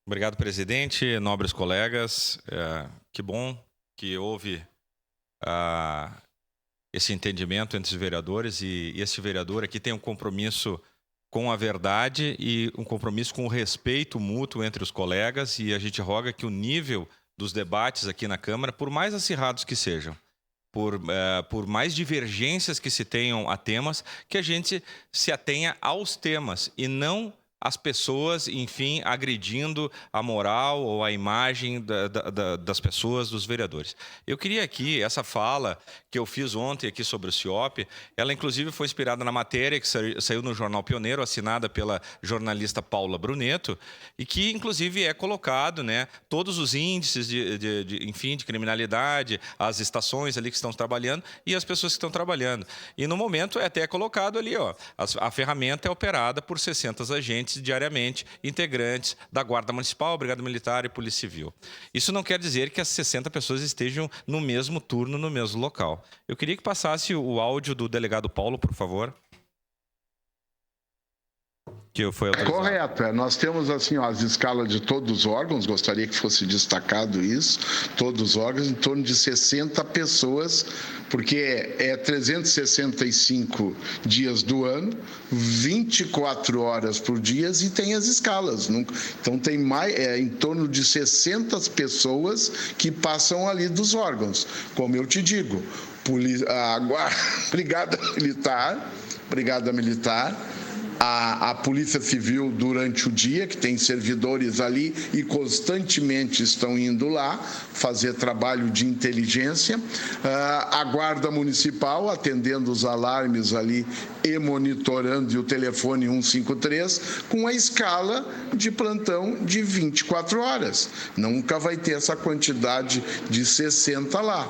Obrigado, presidente, nobres colegas. Que bom que houve esse entendimento entre os vereadores e esse vereador aqui tem um compromisso com a verdade e um compromisso com o respeito mútuo entre os colegas, e a gente roga que o nível dos debates aqui na Câmara, por mais acirrados que sejam, por mais divergências que se tenham a temas, que a gente se atenha aos temas e não as pessoas, enfim, agredindo a moral ou a imagem das pessoas, dos vereadores. Eu queria aqui, essa fala que eu fiz ontem aqui sobre o CIOP, ela inclusive foi inspirada na matéria que saiu no Jornal Pioneiro, assinada pela jornalista Paula Brunetto, e que inclusive é colocado, né, todos os índices enfim, de criminalidade, as estações ali que estão trabalhando e as pessoas que estão trabalhando. E no momento é até colocado ali, ó, a ferramenta é operada por 60 agentes diariamente, integrantes da Guarda Municipal, Brigada Militar e Polícia Civil. Isso não quer dizer que as 60 pessoas estejam no mesmo turno, no mesmo local. Eu queria que passasse o áudio do delegado Paulo, por favor. Que foi autorizado. Correto. Nós temos assim, ó, as escalas de todos os órgãos, gostaria que fosse destacado isso, todos os órgãos, em torno de 60 pessoas, porque é 365 dias do ano, 24 horas por dia e tem as escalas. Então tem em torno de 60 pessoas que passam ali dos órgãos. Como eu te digo, Brigada Militar, a Polícia Civil durante o dia, que tem servidores ali e constantemente estão indo lá fazer trabalho de inteligência, a Guarda Municipal atendendo os alarmes ali e monitorando, e o telefone 153 com a escala de plantão de 24 horas. Nunca vai ter essa quantidade de 60 lá.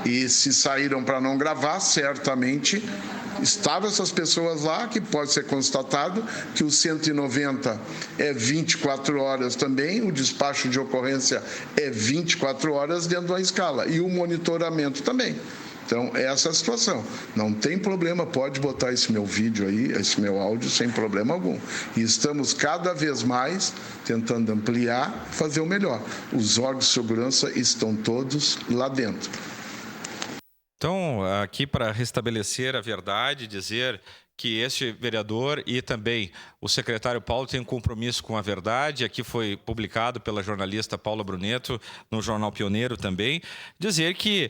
E se saíram para não gravar, certamente estavam essas pessoas lá, que pode ser constatado que o 190 é 24 horas também, o despacho de ocorrência é 24 horas dentro da escala, e o monitoramento também. Então, essa é a situação. Não tem problema, pode botar esse meu vídeo aí, esse meu áudio, sem problema algum. E estamos cada vez mais tentando ampliar, fazer o melhor. Os órgãos de segurança estão todos lá dentro. Então, aqui para restabelecer a verdade, dizer que este vereador e também o secretário Paulo têm um compromisso com a verdade, aqui foi publicado pela jornalista Paula Brunetto, no Jornal Pioneiro também, dizer que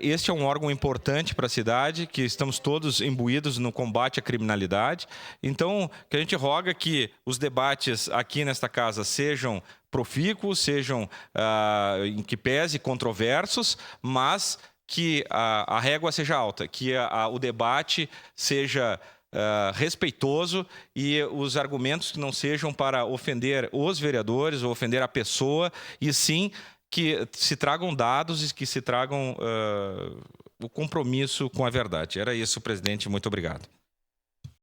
este é um órgão importante para a cidade, que estamos todos imbuídos no combate à criminalidade, então que a gente roga que os debates aqui nesta casa sejam profícuos, sejam em que pese controversos, mas que a régua seja alta, que o debate seja respeitoso e os argumentos que não sejam para ofender os vereadores ou ofender a pessoa, e sim que se tragam dados e que se tragam o compromisso com a verdade. Era isso, presidente. Muito obrigado.